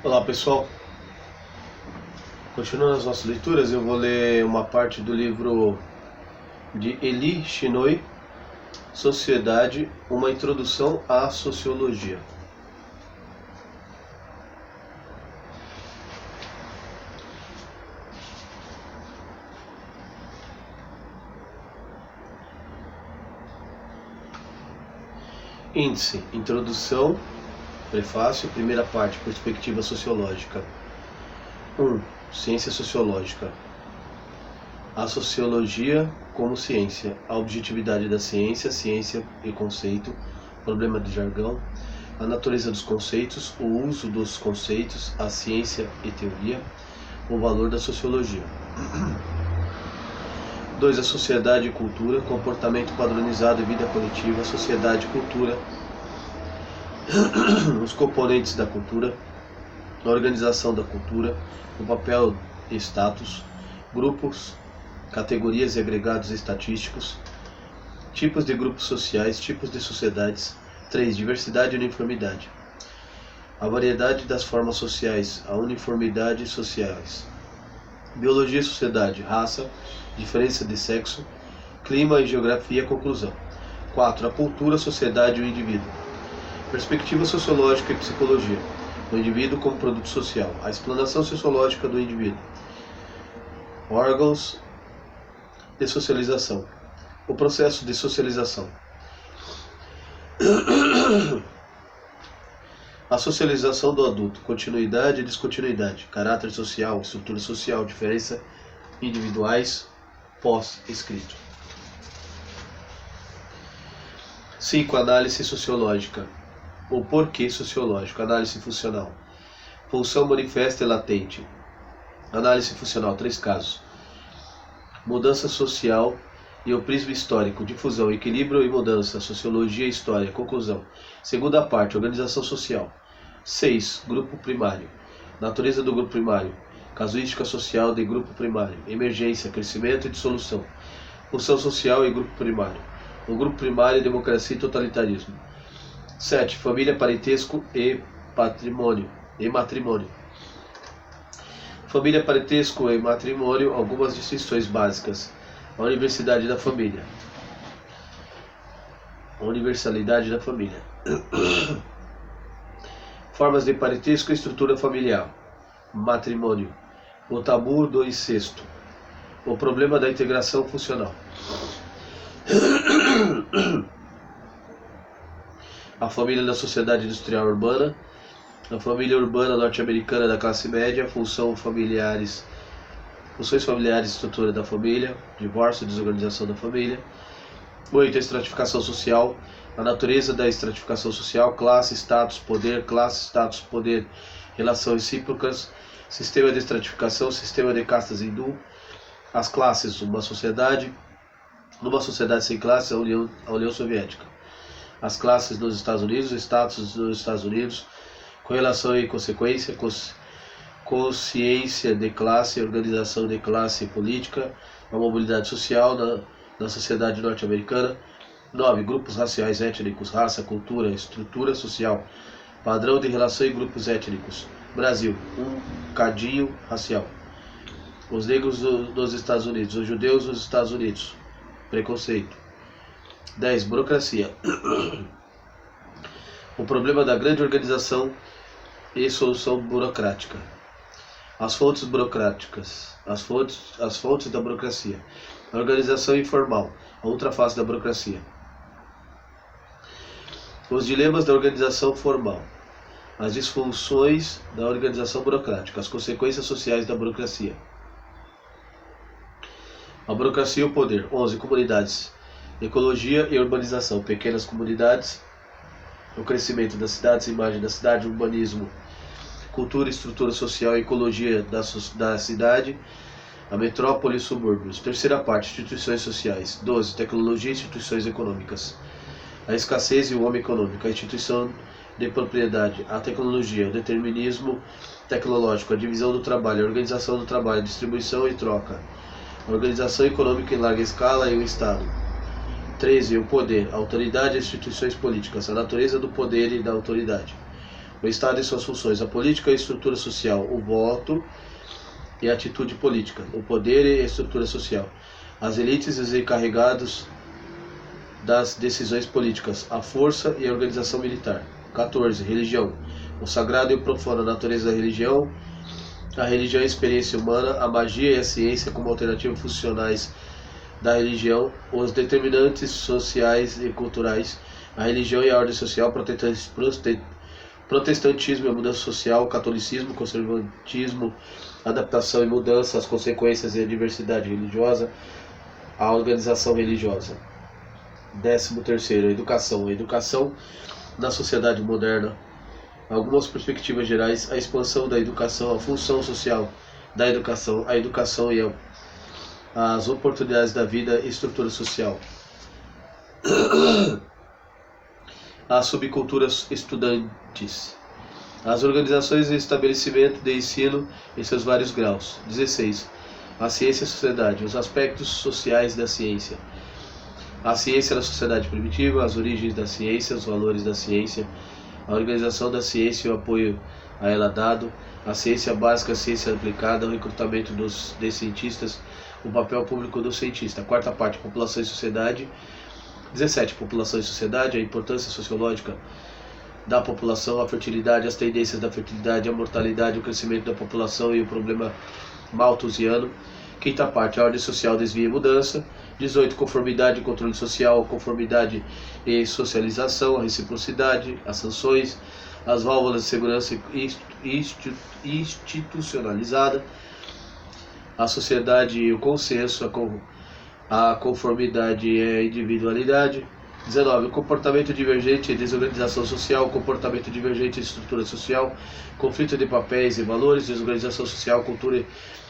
Olá pessoal, continuando as nossas leituras, eu vou ler uma parte do livro de Elie Chinoy, Sociedade, uma introdução à sociologia. Índice, introdução, prefácio, primeira parte, perspectiva sociológica. 1. Ciência sociológica. A sociologia como ciência, a objetividade da ciência, ciência e conceito, problema de jargão, a natureza dos conceitos, o uso dos conceitos, a ciência e teoria, o valor da sociologia. 2. A sociedade e cultura, comportamento padronizado e vida coletiva, sociedade e cultura, os componentes da cultura, a organização da cultura, o papel e status, grupos, categorias e agregados estatísticos, tipos de grupos sociais, tipos de sociedades. 3. Diversidade e uniformidade. A variedade das formas sociais, a uniformidade sociais. Biologia e sociedade, raça, diferença de sexo, clima e geografia, conclusão. 4. A cultura, a sociedade e o indivíduo. Perspectiva sociológica e psicologia. O indivíduo como produto social. A explanação sociológica do indivíduo. Órgãos de socialização. O processo de socialização. A socialização do adulto. Continuidade e descontinuidade. Caráter social, estrutura social, diferença individuais, pós-escrito. 5. Análise sociológica. O porquê sociológico. Análise funcional. Função manifesta e latente. Análise funcional. 3 casos. Mudança social e o prisma histórico. Difusão, equilíbrio e mudança. Sociologia e história. Conclusão. Segunda parte. Organização social. 6. Grupo primário. Natureza do grupo primário. Casuística social de grupo primário. Emergência, crescimento e dissolução. Função social e grupo primário. O grupo primário, democracia e totalitarismo. 7. Família, parentesco e patrimônio e matrimônio. Família, parentesco e matrimônio, algumas distinções básicas. A universidade da família. A universalidade da família. Formas de parentesco e estrutura familiar. Matrimônio. O tabu do incesto. O problema da integração funcional. A família da sociedade industrial urbana. A família urbana norte-americana da classe média. Funções familiares, estrutura da família. Divórcio, desorganização da família. 8. A estratificação social. A natureza da estratificação social. Classe, status, poder, relações recíprocas. Sistema de estratificação, sistema de castas hindu. As classes, uma sociedade. Numa sociedade sem classes, a União Soviética. As classes nos Estados Unidos, status nos Estados Unidos, correlação e consequência, consciência de classe, organização de classe política, a mobilidade social na sociedade norte-americana. 9. Grupos raciais étnicos, raça, cultura, estrutura social, padrão de relação e grupos étnicos. Brasil, um cadinho racial. Os negros nos Estados Unidos, os judeus nos Estados Unidos. Preconceito. 10. Burocracia. O problema da grande organização e solução burocrática. As fontes burocráticas. As fontes da burocracia. A organização informal. A outra face da burocracia. Os dilemas da organização formal. As disfunções da organização burocrática. As consequências sociais da burocracia. A burocracia e o poder. 11. Comunidades. Ecologia e urbanização. Pequenas comunidades. O crescimento das cidades, imagem da cidade, urbanismo. Cultura, estrutura social e ecologia da cidade. A metrópole e subúrbios. Terceira parte. Instituições sociais. 12. Tecnologia e instituições econômicas. A escassez e o homem econômico. A instituição de propriedade. A tecnologia. O determinismo tecnológico. A divisão do trabalho. A organização do trabalho. Distribuição e troca. A organização econômica em larga escala e o Estado. 13. O poder, a autoridade e instituições políticas, a natureza do poder e da autoridade. o Estado e suas funções, a política e a estrutura social, o voto e a atitude política, o poder e a estrutura social, as elites e os encarregados das decisões políticas, a força e a organização militar. 14. Religião, o sagrado e o profano, a natureza da religião, a religião e a experiência humana, a magia e a ciência como alternativas funcionais da religião, os determinantes sociais e culturais, a religião e a ordem social, protestantismo e a mudança social, catolicismo, conservatismo, adaptação e mudança, as consequências e a diversidade religiosa, a organização religiosa. 13º, educação. A educação na sociedade moderna. Algumas perspectivas gerais, a expansão da educação, a função social da educação, a educação e as oportunidades da vida e estrutura social. As subculturas estudantis, as organizações e estabelecimento de ensino em seus vários graus. 16. A ciência e a sociedade, os aspectos sociais da ciência. A ciência na sociedade primitiva, as origens da ciência, os valores da ciência, a organização da ciência e o apoio a ela dado, a ciência básica, a ciência aplicada, o recrutamento de cientistas, o papel público do cientista. Quarta parte, população e sociedade. 17. População e sociedade, a importância sociológica da população, a fertilidade, as tendências da fertilidade, a mortalidade, o crescimento da população e o problema malthusiano. Quinta parte, a ordem social, desvio e mudança. 18. Conformidade e controle social, conformidade e socialização, a reciprocidade, as sanções, as válvulas de segurança institucionalizada, a sociedade e o consenso, a conformidade e a individualidade. 19. O comportamento divergente e desorganização social, comportamento divergente e estrutura social, conflito de papéis e valores, desorganização social, cultura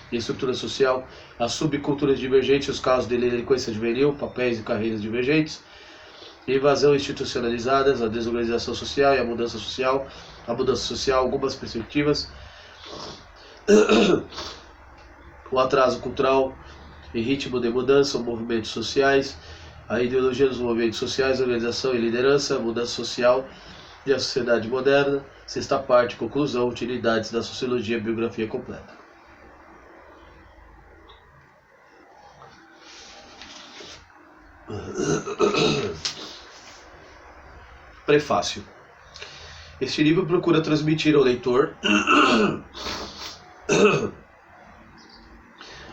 e estrutura social, as subculturas divergentes, os casos de delinquência juvenil, papéis e carreiras divergentes, invasão institucionalizadas, a desorganização social e a mudança social, algumas perspectivas, o atraso cultural e ritmo de mudança, os movimentos sociais, a ideologia dos movimentos sociais, organização e liderança, a mudança social e a sociedade moderna. Sexta parte, conclusão, utilidades da sociologia, biografia completa. Prefácio. Este livro procura transmitir ao leitor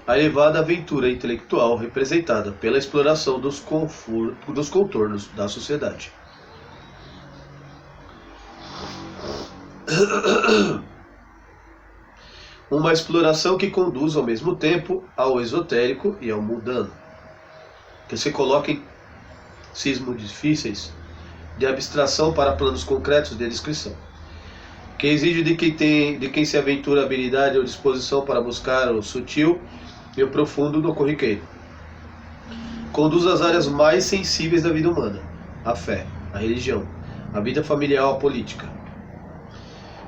a elevada aventura intelectual representada pela exploração dos contornos da sociedade. Uma exploração que conduz ao mesmo tempo ao esotérico e ao mundano, que se coloca em cismos difíceis de abstração para planos concretos de descrição, que exige de quem se aventura a habilidade ou disposição para buscar o sutil e o profundo do corriqueiro. Conduz às áreas mais sensíveis da vida humana, a fé, a religião, a vida familiar, a política.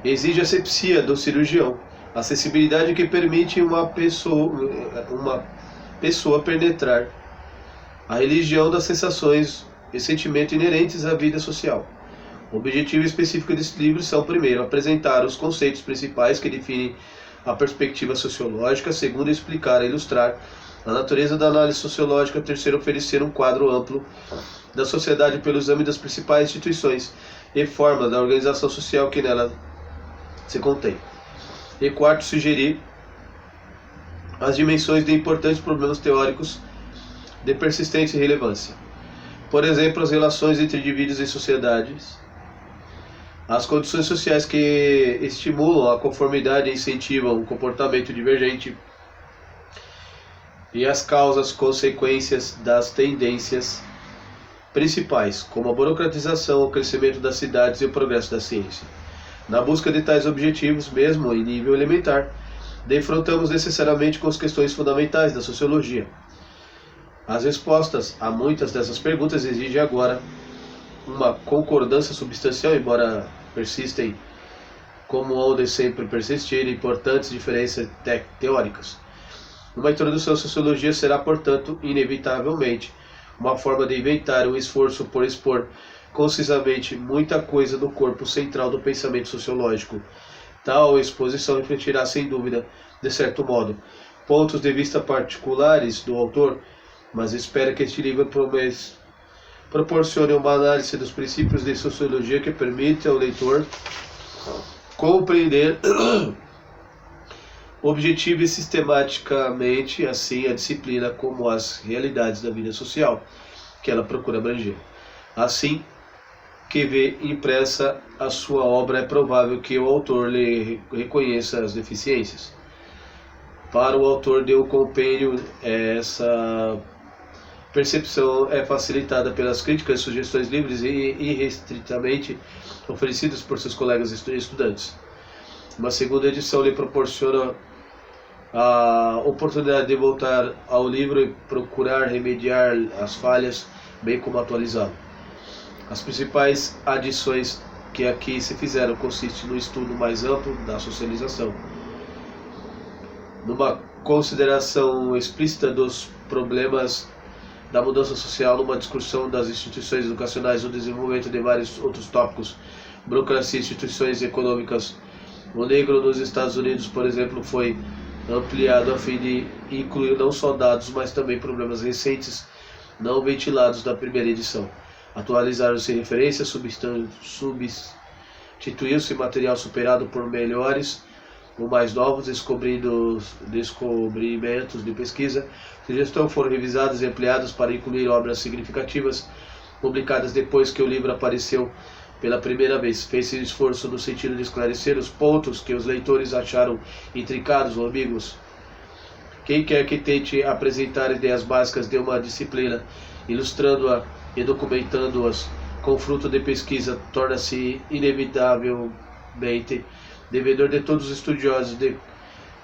Exige a asepsia do cirurgião, a sensibilidade que permite uma pessoa penetrar a religião das sensações e sentimentos inerentes à vida social. O objetivo específico desse livro são, primeiro, apresentar os conceitos principais que definem a perspectiva sociológica, segundo, explicar e ilustrar a natureza da análise sociológica, terceiro, oferecer um quadro amplo da sociedade pelo exame das principais instituições e formas da organização social que nela se contém. E quarto, sugerir as dimensões de importantes problemas teóricos de persistência e relevância. Por exemplo, as relações entre indivíduos e sociedades, as condições sociais que estimulam a conformidade e incentivam o comportamento divergente, e as causas, consequências das tendências principais, como a burocratização, o crescimento das cidades e o progresso da ciência. Na busca de tais objetivos, mesmo em nível elementar, defrontamos necessariamente com as questões fundamentais da sociologia. As respostas a muitas dessas perguntas exigem agora uma concordância substancial, embora persistem, como onde sempre persistirem, importantes diferenças teóricas. Uma introdução à sociologia será, portanto, inevitavelmente uma forma de inventar um esforço por expor concisamente muita coisa no corpo central do pensamento sociológico. Tal exposição refletirá, sem dúvida, de certo modo, pontos de vista particulares do autor, mas espera que este livro proporcione uma análise dos princípios de sociologia que permite ao leitor compreender objetiva e sistematicamente, assim, a disciplina como as realidades da vida social que ela procura abranger. Assim que vê impressa a sua obra, é provável que o autor lhe reconheça as deficiências. Para o autor de O Compêndio, essa percepção é facilitada pelas críticas e sugestões livres e irrestritamente oferecidas por seus colegas estudantes. Uma segunda edição lhe proporciona a oportunidade de voltar ao livro e procurar remediar as falhas, bem como atualizá-lo. As principais adições que aqui se fizeram consistem no estudo mais amplo da socialização, numa consideração explícita dos problemas da mudança social, numa discussão das instituições educacionais, no desenvolvimento de vários outros tópicos, burocracia, instituições econômicas. O negro nos Estados Unidos, por exemplo, foi ampliado a fim de incluir não só dados, mas também problemas recentes não ventilados da primeira edição. Atualizaram-se referências, substituiu-se material superado por melhores ou mais novos descobrimentos de pesquisa. Sugestões foram revisadas e ampliadas para incluir obras significativas publicadas depois que o livro apareceu pela primeira vez. Fez-se esforço no sentido de esclarecer os pontos que os leitores acharam intricados ou ambíguos. Quem quer que tente apresentar ideias básicas de uma disciplina, ilustrando-a e documentando-as com fruto de pesquisa, torna-se inevitavelmente devedor de todos os estudiosos de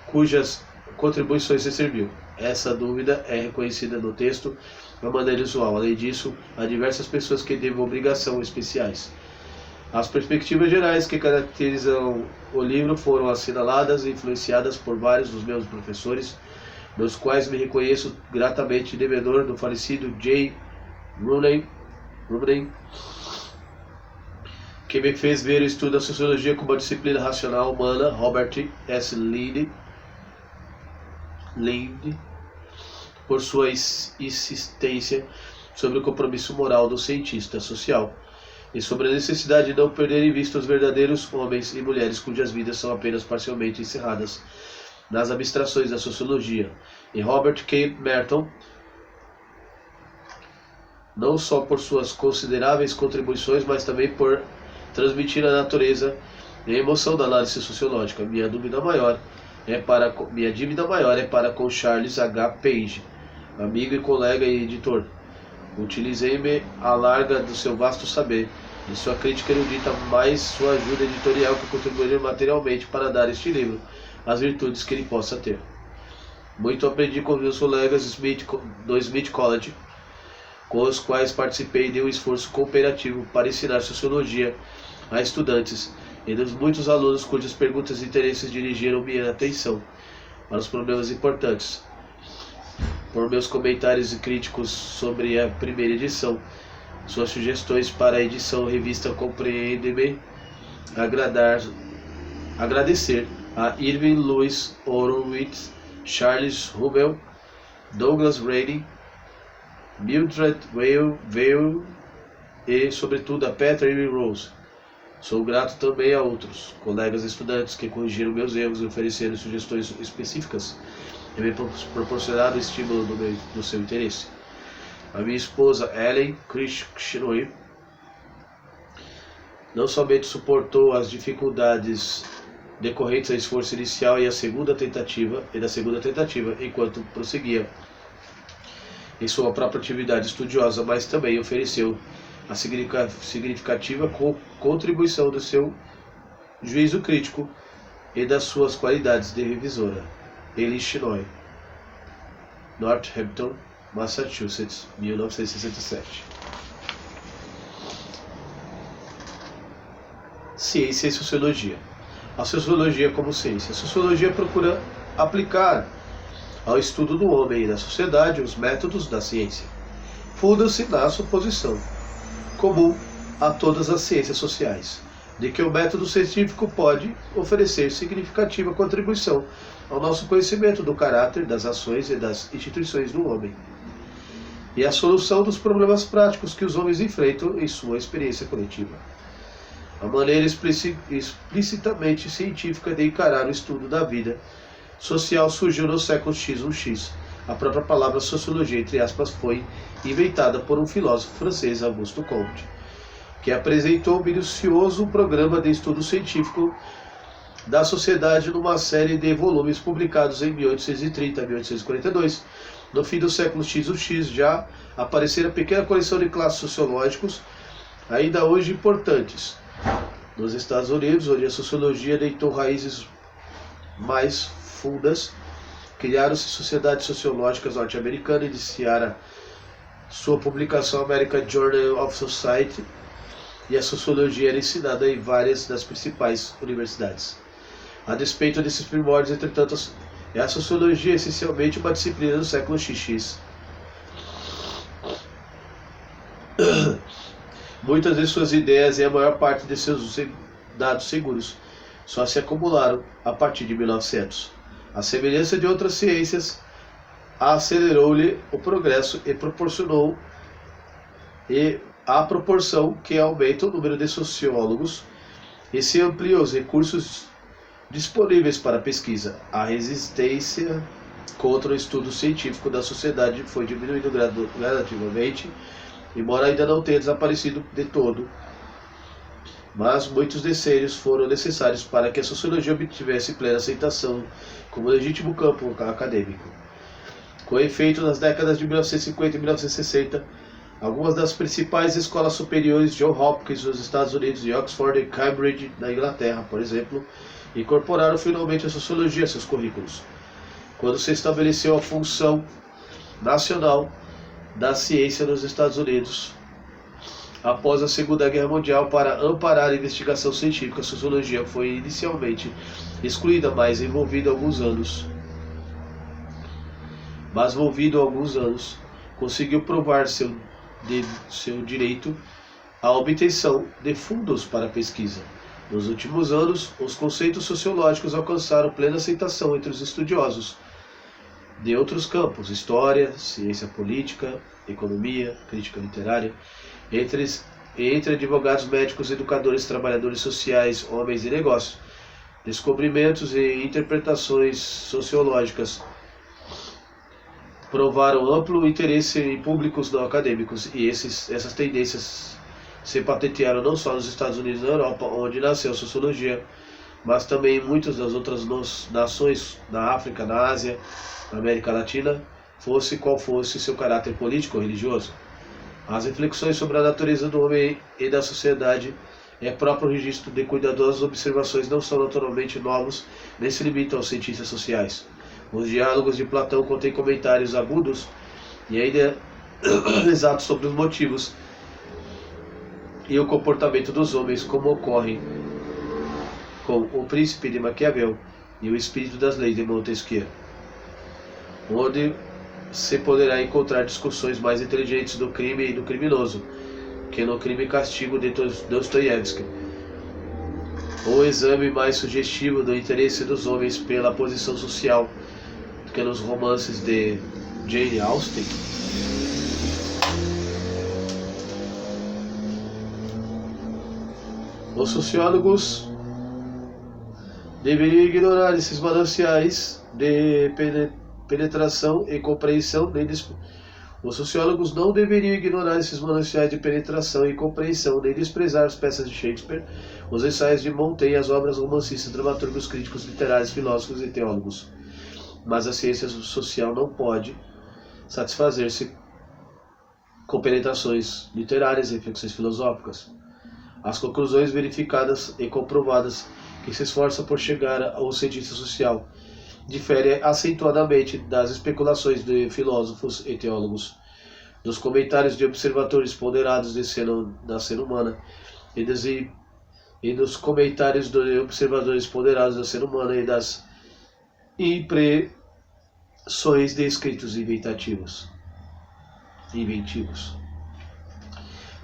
cujas contribuições se serviu. Essa dúvida é reconhecida no texto de uma maneira usual. Além disso, há diversas pessoas que devem obrigações especiais. As perspectivas gerais que caracterizam o livro foram assinaladas e influenciadas por vários dos meus professores, dos quais me reconheço gratamente devedor do falecido J. Rooney, que me fez ver o estudo da sociologia como uma disciplina racional humana, Robert S. Linde, por sua insistência sobre o compromisso moral do cientista social e sobre a necessidade de não perder em vista os verdadeiros homens e mulheres cujas vidas são apenas parcialmente encerradas nas abstrações da sociologia, e Robert K. Merton, não só por suas consideráveis contribuições, mas também por transmitir a natureza e a emoção da análise sociológica. Minha dívida maior é para com Charles H. Page, amigo e colega e editor. Utilizei-me à larga do seu vasto saber, de sua crítica erudita, mais sua ajuda editorial que contribuir materialmente para dar a este livro as virtudes que ele possa ter. Muito aprendi com meus colegas do Smith College, com os quais participei de um esforço cooperativo para ensinar sociologia a estudantes, e dos muitos alunos cujas perguntas e interesses dirigiram minha atenção para os problemas importantes. Por meus comentários e críticos sobre a primeira edição, suas sugestões para a edição revista, compreende-me agradecer a Irving Louis Horowitz, Charles Rummel, Douglas Rennie, Mildred Weil e, sobretudo, a Petra E. Rose. Sou grato também a outros colegas estudantes que corrigiram meus erros e ofereceram sugestões específicas e me proporcionaram o estímulo do seu interesse. A minha esposa, Ellen Krishnoi, não somente suportou as dificuldades decorrentes ao esforço inicial e da segunda tentativa, enquanto prosseguia em sua própria atividade estudiosa, mas também ofereceu a significativa contribuição do seu juízo crítico e das suas qualidades de revisora. Illinois, Northampton, Massachusetts, 1967. Ciência e sociologia. A sociologia como ciência. A sociologia procura aplicar ao estudo do homem e da sociedade os métodos da ciência. Funda-se na suposição comum a todas as ciências sociais, de que o método científico pode oferecer significativa contribuição ao nosso conhecimento do caráter, das ações e das instituições do homem, e a solução dos problemas práticos que os homens enfrentam em sua experiência coletiva. A maneira explicitamente científica de encarar o estudo da vida social surgiu no século X. A própria palavra sociologia, entre aspas, foi inventada por um filósofo francês, Auguste Comte, que apresentou um minucioso programa de estudo científico da sociedade numa série de volumes publicados em 1830 a 1842. No fim do século X já aparecera pequena coleção de classes sociológicos, ainda hoje importantes. Nos Estados Unidos, onde a sociologia deitou raízes mais fundas, criaram-se sociedades sociológicas norte-americanas, iniciara sua publicação American Journal of Society, e a sociologia era ensinada em várias das principais universidades. A despeito desses primórdios, entretanto, a sociologia é essencialmente uma disciplina do século XX. Muitas de suas ideias e a maior parte de seus dados seguros só se acumularam a partir de 1900. A semelhança de outras ciências, acelerou-lhe o progresso e proporcionou a proporção que aumenta o número de sociólogos e se amplia os recursos disponíveis para a pesquisa. A resistência contra o estudo científico da sociedade foi diminuindo gradativamente, embora ainda não tenha desaparecido de todo, mas muitos decênios foram necessários para que a sociologia obtivesse plena aceitação como legítimo campo acadêmico. Com efeito, nas décadas de 1950 e 1960, algumas das principais escolas superiores, Johns Hopkins nos Estados Unidos e Oxford e Cambridge na Inglaterra, por exemplo, incorporaram finalmente a sociologia a seus currículos, quando se estabeleceu a função nacional da ciência nos Estados Unidos. Após a Segunda Guerra Mundial, para amparar a investigação científica, a sociologia foi inicialmente excluída, mas envolvido alguns anos, conseguiu provar seu direito à obtenção de fundos para a pesquisa. Nos últimos anos, os conceitos sociológicos alcançaram plena aceitação entre os estudiosos de outros campos: história, ciência política, economia, crítica literária, entre advogados, médicos, educadores, trabalhadores sociais, homens de negócios. Descobrimentos e interpretações sociológicas provaram amplo interesse em públicos não acadêmicos, e essas tendências se patentearam não só nos Estados Unidos e na Europa, onde nasceu a sociologia, mas também em muitas das outras nações, na África, na Ásia, na América Latina, fosse qual fosse seu caráter político ou religioso. As reflexões sobre a natureza do homem e da sociedade é próprio registro de cuidadosas observações, não são naturalmente novos, nem se limitam aos cientistas sociais. Os diálogos de Platão contêm comentários agudos e ainda exatos sobre os motivos e o comportamento dos homens, como ocorre com O Príncipe de Maquiavel e O Espírito das Leis de Montesquieu, onde se poderá encontrar discussões mais inteligentes do crime e do criminoso que no Crime e Castigo de Dostoiévski, ou exame mais sugestivo do interesse dos homens pela posição social que nos romances de Jane Austen. Os sociólogos deveriam ignorar esses mananciais de penetração e compreensão. Os sociólogos não deveriam ignorar esses mananciais de penetração e compreensão, nem desprezar as peças de Shakespeare, os ensaios de Montaigne, as obras romancistas, dramaturgos, críticos literários, filósofos e teólogos. Mas a ciência social não pode satisfazer-se com penetrações literárias e reflexões filosóficas. As conclusões verificadas e comprovadas que se esforça por chegar ao cientista social diferem acentuadamente das especulações de filósofos e teólogos, dos comentários de observadores ponderados da cena humana e dos comentários de observadores ponderados da cena humana e das impressões de escritos inventivos.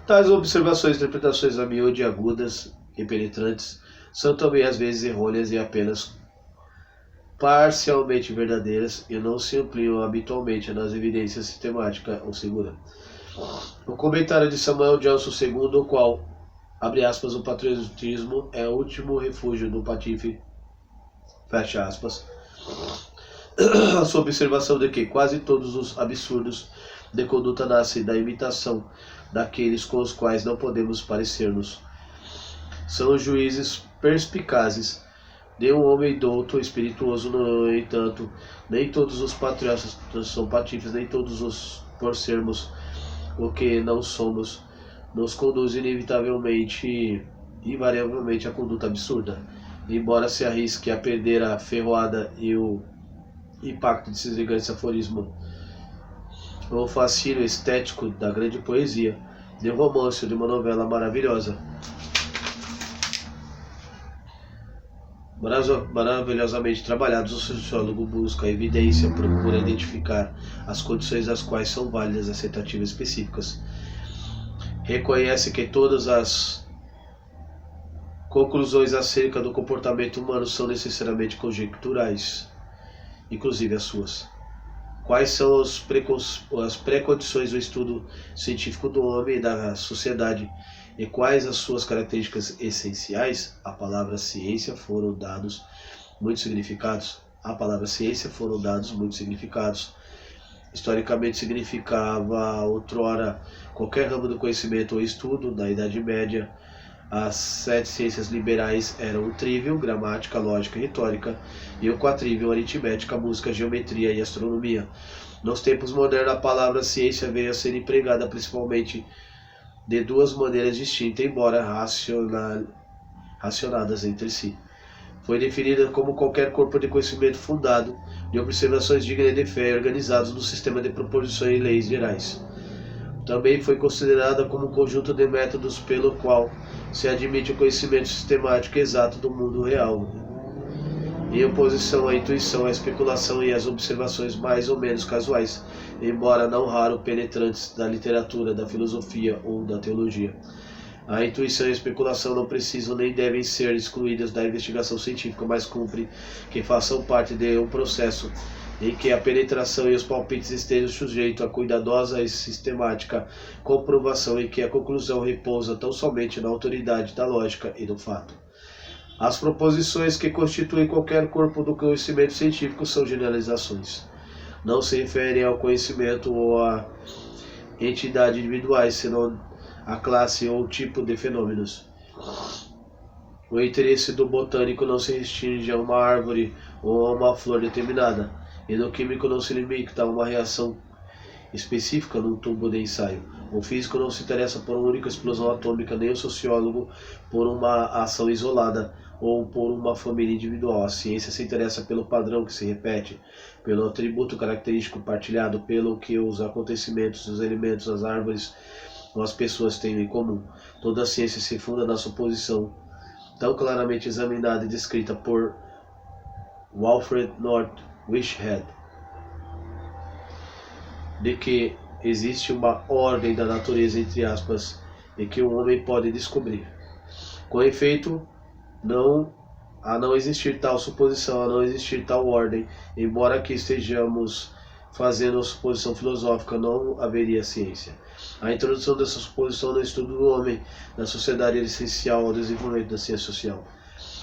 Tais observações e interpretações a miúde, agudas e penetrantes são também às vezes errôneas e apenas parcialmente verdadeiras e não se ampliam habitualmente nas evidências sistemática ou segura. O comentário de Samuel Johnson II, o qual, abre aspas, o patriotismo é o último refúgio do patife, fecha aspas, a sua observação de que quase todos os absurdos de conduta nascem da imitação daqueles com os quais não podemos parecer-nos. São juízes perspicazes de um homem douto, espirituoso. No entanto, nem todos os patriotas são patifes, nem todos os, por sermos o que não somos, nos conduz inevitavelmente, invariavelmente à conduta absurda. Embora se arrisque a perder a ferroada e o impacto de esse aforismo, o fascínio estético da grande poesia, de um romance ou de uma novela maravilhosa. Maravilhosamente trabalhados, o sociólogo busca a evidência, procura identificar as condições às quais são válidas as tentativas específicas. Reconhece que todas as conclusões acerca do comportamento humano são necessariamente conjecturais, inclusive as suas. Quais são as pré-condições do estudo científico do homem e da sociedade e quais as suas características essenciais? A palavra ciência foram dados muitos significados. A palavra ciência foram dados muitos significados. Historicamente significava outrora qualquer ramo do conhecimento ou estudo. Na Idade Média, as 7 ciências liberais eram o trivium, gramática, lógica e retórica, e o quatrivium, aritmética, música, geometria e astronomia. Nos tempos modernos, a palavra ciência veio a ser empregada principalmente de duas maneiras distintas, embora racionadas entre si. Foi definida como qualquer corpo de conhecimento fundado de observações dignas de fé organizados no sistema de proposições e leis gerais. Também foi considerada como um conjunto de métodos pelo qual se admite o conhecimento sistemático e exato do mundo real, em oposição à intuição, à especulação e às observações mais ou menos casuais, embora não raro penetrantes da literatura, da filosofia ou da teologia. A intuição e a especulação não precisam nem devem ser excluídas da investigação científica, mas cumpre que façam parte de um processo em que a penetração e os palpites estejam sujeitos a cuidadosa e sistemática comprovação, e que a conclusão repousa tão somente na autoridade da lógica e do fato. As proposições que constituem qualquer corpo do conhecimento científico são generalizações. Não se referem ao conhecimento ou à entidade individuais, senão à classe ou tipo de fenômenos. O interesse do botânico não se restringe a uma árvore ou a uma flor determinada, e no químico não se limita a uma reação específica num tubo de ensaio. O físico não se interessa por uma única explosão atômica, nem o sociólogo por uma ação isolada ou por uma família individual. A ciência se interessa pelo padrão que se repete, pelo atributo característico partilhado, pelo que os acontecimentos, os elementos, as árvores ou as pessoas têm em comum. Toda a ciência se funda na suposição, tão claramente examinada e descrita por Wilfred North Whitehead, de que existe uma ordem da natureza, entre aspas, e que o homem pode descobrir. Com efeito, a não existir tal suposição, a não existir tal ordem, embora aqui estejamos fazendo uma suposição filosófica, não haveria ciência. A introdução dessa suposição no estudo do homem, da sociedade, é essencial ao desenvolvimento da ciência social.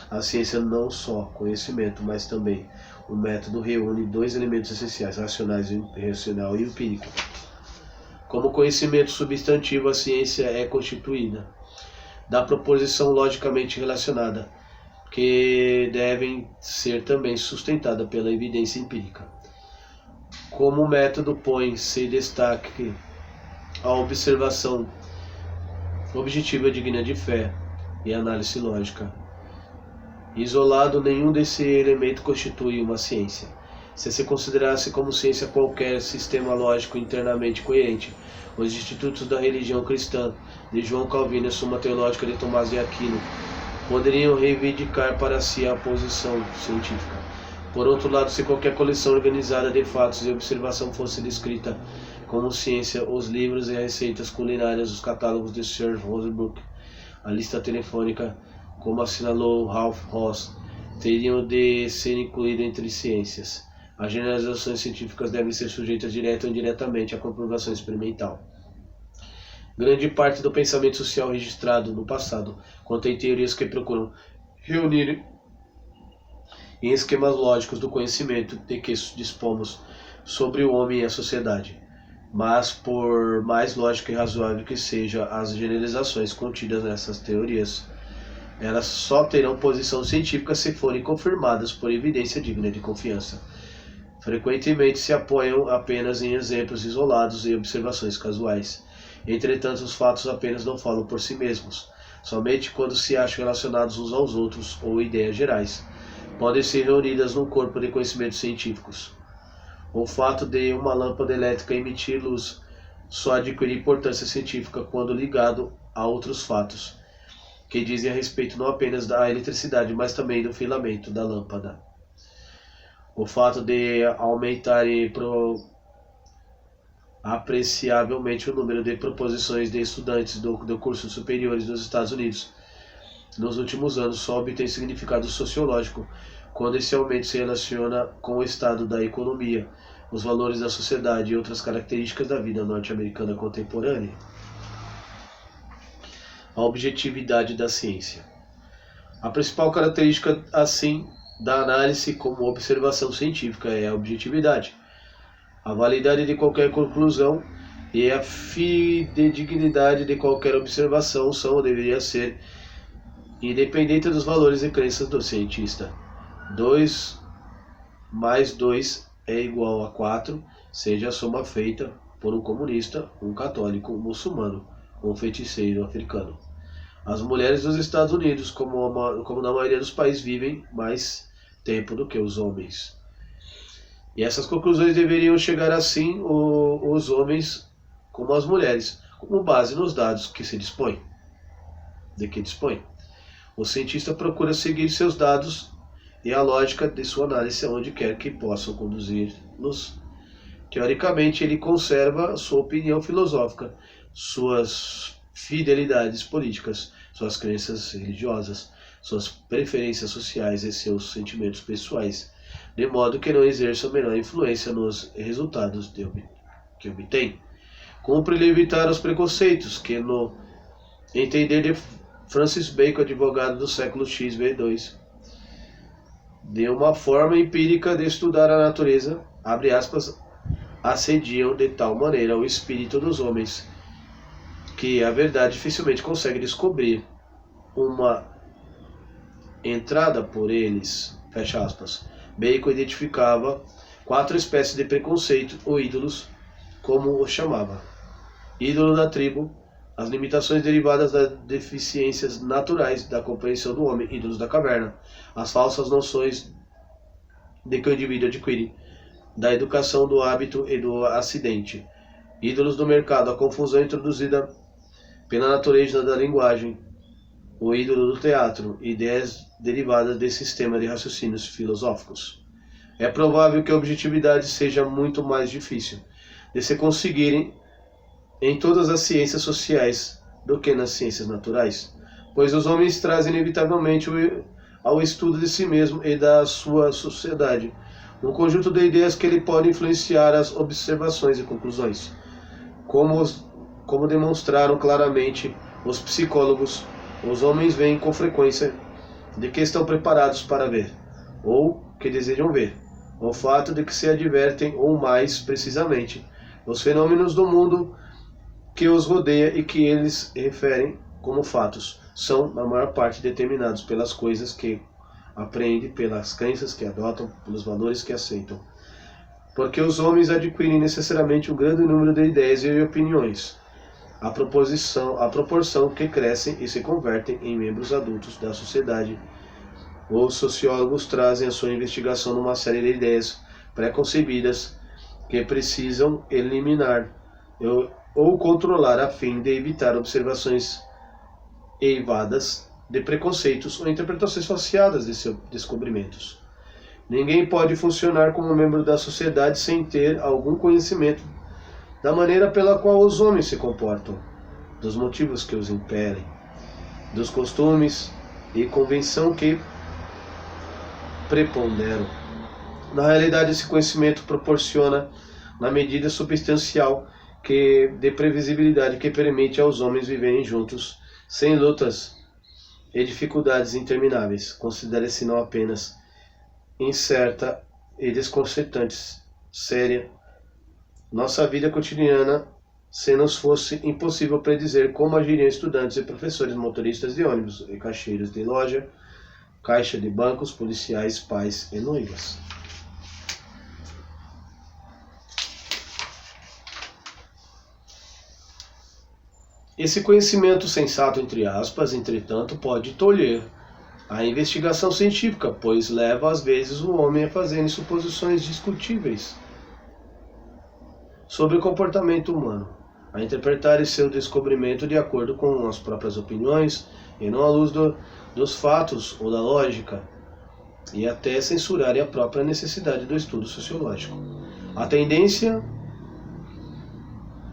A ciência não só conhecimento, mas também o método reúne dois elementos essenciais, racional e empírico. Como conhecimento substantivo, a ciência é constituída da proposição logicamente relacionada, que devem ser também sustentada pela evidência empírica. Como método, põe-se em destaque a observação objetiva digna de fé e análise lógica. Isolado, nenhum desse elemento constitui uma ciência. Se se considerasse como ciência qualquer sistema lógico internamente coerente, os institutos da religião cristã de João Calvino e a Suma Teológica de Tomás de Aquino poderiam reivindicar para si a posição científica. Por outro lado, se qualquer coleção organizada de fatos e observação fosse descrita como ciência, os livros e receitas culinárias, os catálogos de Sir Rosenbrook, a lista telefônica, como assinalou Ralph Ross, teriam de ser incluídos entre ciências. As generalizações científicas devem ser sujeitas direta ou indiretamente à comprovação experimental. Grande parte do pensamento social registrado no passado contém teorias que procuram reunir em esquemas lógicos do conhecimento de que dispomos sobre o homem e a sociedade. Mas, por mais lógica e razoável que sejam as generalizações contidas nessas teorias, elas só terão posição científica se forem confirmadas por evidência digna de confiança. Frequentemente se apoiam apenas em exemplos isolados e observações casuais. Entretanto, os fatos apenas não falam por si mesmos, somente quando se acham relacionados uns aos outros ou ideias gerais. Podem ser reunidas num corpo de conhecimentos científicos. O fato de uma lâmpada elétrica emitir luz só adquire importância científica quando ligado a outros fatos, que dizem a respeito não apenas da eletricidade, mas também do filamento da lâmpada. O fato de aumentar apreciavelmente o número de proposições de estudantes do curso superiores nos Estados Unidos nos últimos anos só obtém significado sociológico quando esse aumento se relaciona com o estado da economia, os valores da sociedade e outras características da vida norte-americana contemporânea. A objetividade da ciência. A principal característica, assim, da análise como observação científica é a objetividade. A validade de qualquer conclusão e a fidedignidade de qualquer observação são ou deveria ser independente dos valores e crenças do cientista. 2 mais 2 é igual a 4, seja a soma feita por um comunista, um católico, um muçulmano, um feiticeiro africano. As mulheres dos Estados Unidos, como na maioria dos países, vivem mais tempo do que os homens. E essas conclusões deveriam chegar assim os homens como as mulheres, como base nos dados que se dispõe. De que dispõe. O cientista procura seguir seus dados e a lógica de sua análise onde quer que possam conduzir-nos. Teoricamente, ele conserva sua opinião filosófica, suas fidelidades políticas, suas crenças religiosas, suas preferências sociais e seus sentimentos pessoais, de modo que não exerça a menor influência nos resultados que obtém. Cumpre-lhe evitar os preconceitos que, no entender de Francis Bacon, advogado do século XV2, de uma forma empírica de estudar a natureza, abre aspas, assediam de tal maneira o espírito dos homens que a verdade dificilmente consegue descobrir uma entrada por eles, fecha aspas. Bacon identificava 4 espécies de preconceito ou ídolos, como o chamava: ídolo da tribo, as limitações derivadas das deficiências naturais da compreensão do homem, ídolos da caverna, as falsas noções de que o indivíduo adquire, da educação, do hábito e do acidente, ídolos do mercado, a confusão introduzida pela natureza da linguagem, o ídolo do teatro, ideias derivadas desse sistema de raciocínios filosóficos. É provável que a objetividade seja muito mais difícil de se conseguirem em todas as ciências sociais do que nas ciências naturais, pois os homens trazem inevitavelmente ao estudo de si mesmo e da sua sociedade um conjunto de ideias que ele pode influenciar as observações e conclusões, como demonstraram claramente os psicólogos. Os homens veem com frequência de que estão preparados para ver, ou que desejam ver, o fato de que se advertem, ou mais precisamente, os fenômenos do mundo que os rodeia e que eles referem como fatos, são, na maior parte, determinados pelas coisas que aprendem, pelas crenças que adotam, pelos valores que aceitam. Porque os homens adquirem necessariamente um grande número de ideias e opiniões, à proporção que crescem e se convertem em membros adultos da sociedade. Os sociólogos trazem a sua investigação numa série de ideias pré-concebidas que precisam eliminar ou controlar a fim de evitar observações eivadas de preconceitos ou interpretações falseadas de seus descobrimentos. Ninguém pode funcionar como membro da sociedade sem ter algum conhecimento da maneira pela qual os homens se comportam, dos motivos que os impelem, dos costumes e convenção que preponderam. Na realidade, esse conhecimento proporciona, na medida substancial de previsibilidade que permite aos homens viverem juntos, sem lutas e dificuldades intermináveis. Considere-se não apenas incerta e desconcertante, séria, nossa vida cotidiana, se nos fosse impossível predizer como agiriam estudantes e professores, motoristas de ônibus e caixeiros de loja, caixa de bancos, policiais, pais e noivas. Esse conhecimento sensato, entre aspas, entretanto, pode tolher a investigação científica, pois leva às vezes o homem a fazer suposições discutíveis sobre o comportamento humano, a interpretar seu descobrimento de acordo com as próprias opiniões e não à luz dos fatos ou da lógica, e até censurar a própria necessidade do estudo sociológico. A tendência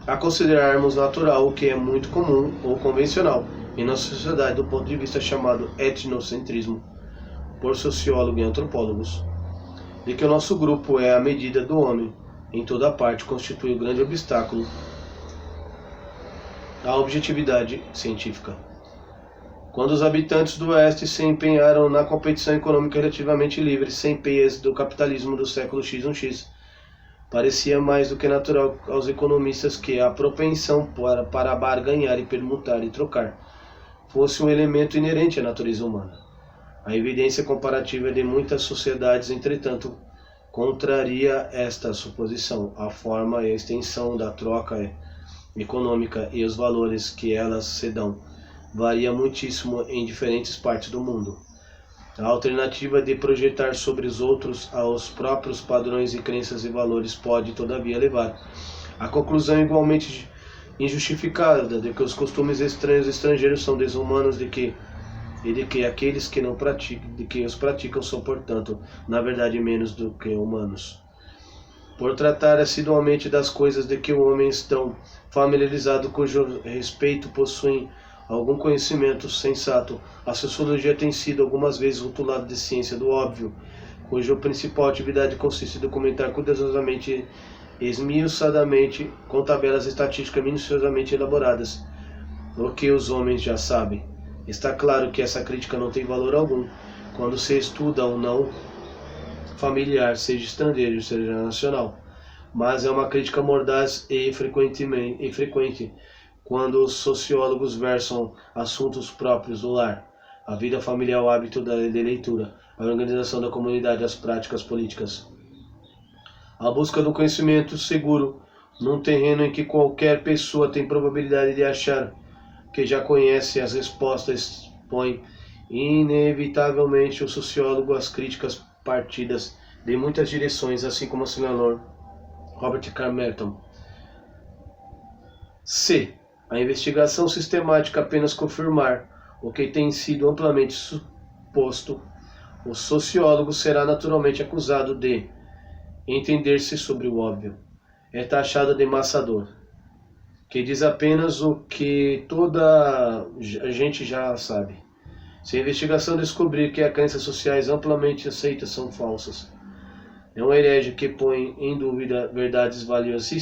a considerarmos natural o que é muito comum ou convencional em nossa sociedade do ponto de vista chamado etnocentrismo por sociólogos e antropólogos, de que o nosso grupo é a medida do homem em toda parte, constitui um grande obstáculo à objetividade científica. Quando os habitantes do Oeste se empenharam na competição econômica relativamente livre, sem peias do capitalismo do século X1X, parecia mais do que natural aos economistas que a propensão para barganhar e permutar e trocar fosse um elemento inerente à natureza humana. A evidência comparativa de muitas sociedades, entretanto, contraria esta suposição. A forma e a extensão da troca econômica e os valores que elas se dão varia muitíssimo em diferentes partes do mundo. A alternativa de projetar sobre os outros aos próprios padrões e crenças e valores pode, todavia, levar à conclusão igualmente injustificada de que os costumes estrangeiros são desumanos e de que aqueles que os praticam são, portanto, na verdade, menos do que humanos. Por tratar assiduamente das coisas de que o homem estão familiarizado, cujo respeito possuem algum conhecimento sensato, a sociologia tem sido algumas vezes rotulada de ciência do óbvio, cuja principal atividade consiste em documentar cuidadosamente, esmiuçadamente, com tabelas estatísticas minuciosamente elaboradas, o que os homens já sabem. Está claro que essa crítica não tem valor algum quando se estuda um não familiar, seja estrangeiro, seja nacional, mas é uma crítica mordaz e frequente quando os sociólogos versam assuntos próprios do lar, a vida familiar, o hábito de leitura, a organização da comunidade, as práticas políticas. A busca do conhecimento seguro num terreno em que qualquer pessoa tem probabilidade de achar que já conhece as respostas, põe inevitavelmente o sociólogo às críticas partidas de muitas direções, assim como o senador Robert Camerton. C. A investigação sistemática apenas confirmar o que tem sido amplamente suposto, o sociólogo será naturalmente acusado de entender-se sobre o óbvio. É taxado de maçador, que diz apenas o que toda a gente já sabe. Se a investigação descobrir que as crenças sociais amplamente aceitas são falsas, é um herege que põe em dúvida verdades valiosíssimas